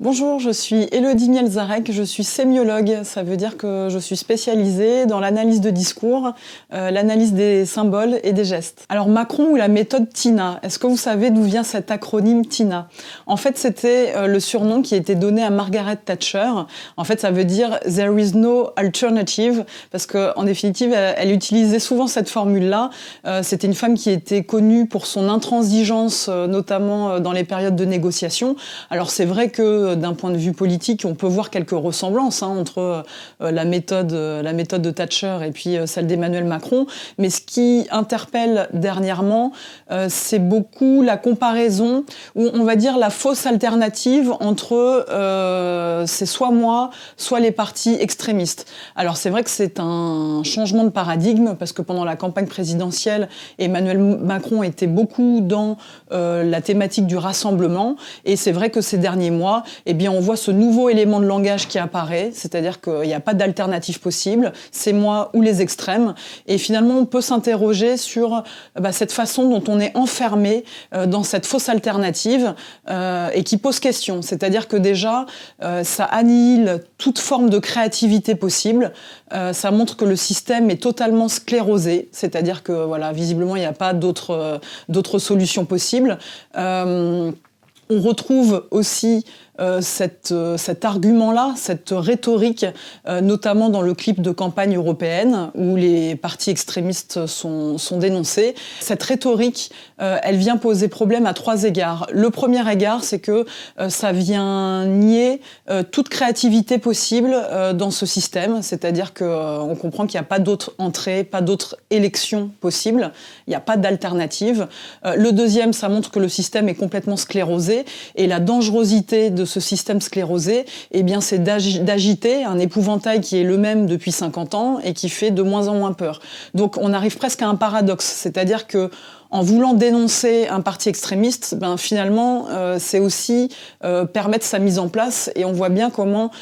Bonjour, je suis Élodie Mielzarek, je suis sémiologue. Ça veut dire que je suis spécialisée dans l'analyse de discours, l'analyse des symboles et des gestes. Alors Macron ou la méthode TINA, est-ce que vous savez d'où vient cet acronyme TINA? En fait, c'était le surnom qui était donné à Margaret Thatcher. En fait, ça veut dire « There is no alternative » parce qu'en définitive, elle utilisait souvent cette formule-là. C'était une femme qui était connue pour son intransigeance, notamment dans les périodes de négociation. Alors c'est vrai que d'un point de vue politique, on peut voir quelques ressemblances entre la méthode de Thatcher et puis celle d'Emmanuel Macron. Mais ce qui interpelle dernièrement, c'est beaucoup la comparaison, ou on va dire la fausse alternative entre c'est soit moi, soit les partis extrémistes. Alors c'est vrai que c'est un changement de paradigme, parce que pendant la campagne présidentielle, Emmanuel Macron était beaucoup dans la thématique du rassemblement. Et c'est vrai que ces derniers mois, eh bien, on voit ce nouveau élément de langage qui apparaît, c'est-à-dire qu'il n'y a pas d'alternative possible, c'est moi ou les extrêmes. Et finalement, on peut s'interroger sur cette façon dont on est enfermé dans cette fausse alternative et qui pose question. C'est-à-dire que déjà, ça annihile toute forme de créativité possible. Ça montre que le système est totalement sclérosé, c'est-à-dire que voilà, visiblement, il n'y a pas d'autres solutions possibles. On retrouve aussi cet argument-là, cette rhétorique, notamment dans le clip de campagne européenne, où les partis extrémistes sont dénoncés. Cette rhétorique, elle vient poser problème à 3 égards. Le premier égard, c'est que ça vient nier toute créativité possible dans ce système, c'est-à-dire qu'on comprend qu'il n'y a pas d'autre entrée, pas d'autre élection possible, il n'y a pas d'alternative. Le deuxième, ça montre que le système est complètement sclérosé, et la dangerosité de ce système sclérosé, eh bien, c'est d'agiter un épouvantail qui est le même depuis 50 ans et qui fait de moins en moins peur. Donc on arrive presque à un paradoxe, c'est-à-dire que en voulant dénoncer un parti extrémiste, finalement, c'est aussi permettre sa mise en place. Et on voit bien comment,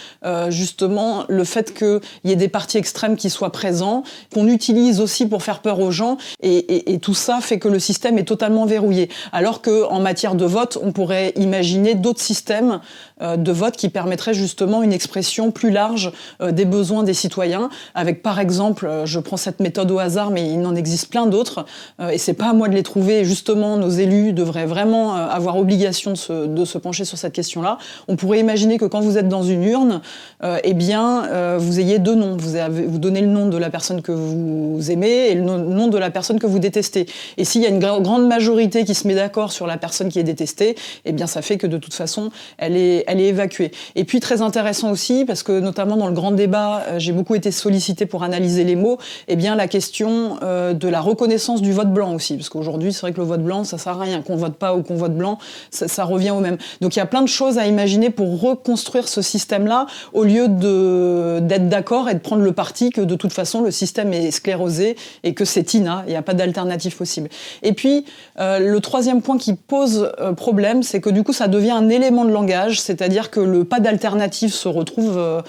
justement, le fait qu'il y ait des partis extrêmes qui soient présents, qu'on utilise aussi pour faire peur aux gens, et tout ça fait que le système est totalement verrouillé. Alors qu'en matière de vote, on pourrait imaginer d'autres systèmes de vote qui permettraient justement une expression plus large des besoins des citoyens, avec par exemple, je prends cette méthode au hasard, mais il en existe plein d'autres, et c'est pas à moi de les trouver. Justement, nos élus devraient vraiment avoir obligation de se pencher sur cette question-là. On pourrait imaginer que quand vous êtes dans une urne, vous ayez 2 noms. Vous donnez le nom de la personne que vous aimez et le nom de la personne que vous détestez. Et s'il y a une grande majorité qui se met d'accord sur la personne qui est détestée, eh bien, ça fait que de toute façon, elle est évacuée. Et puis, très intéressant aussi, parce que notamment dans le grand débat, j'ai beaucoup été sollicitée pour analyser les mots, eh bien, la question de la reconnaissance du vote blanc aussi, parce qu'aujourd'hui, c'est vrai que le vote blanc, ça sert à rien. Qu'on vote pas ou qu'on vote blanc, ça revient au même. Donc il y a plein de choses à imaginer pour reconstruire ce système-là, au lieu d'être d'accord et de prendre le parti que de toute façon le système est sclérosé et que c'est TINA, il n'y a pas d'alternative possible. Et puis le troisième point qui pose problème, c'est que du coup ça devient un élément de langage, c'est-à-dire que le pas d'alternative se retrouve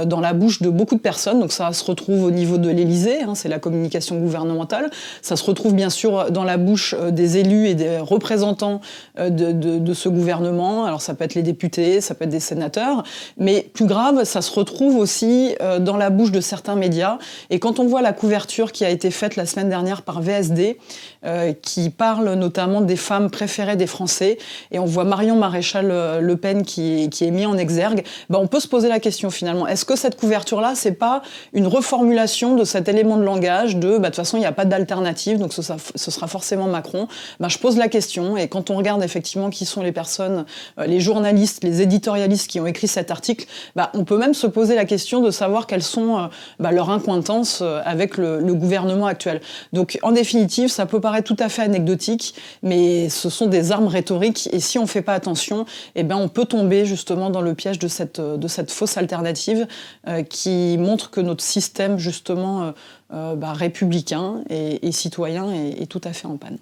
dans la bouche de beaucoup de personnes. Donc ça se retrouve au niveau de l'Élysée, c'est la communication gouvernementale. Ça se retrouve bien sûr dans la bouche des élus et des représentants de ce gouvernement. Alors ça peut être les députés, ça peut être des sénateurs, mais plus grave, ça se retrouve aussi dans la bouche de certains médias. Et quand on voit la couverture qui a été faite la semaine dernière par VSD, qui parle notamment des femmes préférées des Français, et on voit Marion Maréchal Le Pen qui est mis en exergue, on peut se poser la question finalement, est-ce que cette couverture-là, c'est pas une reformulation de cet élément de langage de toute façon, il n'y a pas d'alternative, donc ce sera forcément Macron? Je pose la question, et quand on regarde effectivement qui sont les personnes, les journalistes, les éditorialistes qui ont écrit cet article, on peut même se poser la question de savoir quelles sont leurs accointances avec le gouvernement actuel. Donc en définitive, ça peut paraître tout à fait anecdotique, mais ce sont des armes rhétoriques, et si on ne fait pas attention, on peut tomber justement dans le piège de cette fausse alternative qui montre que notre système justement républicain et citoyen est tout à fait en panne.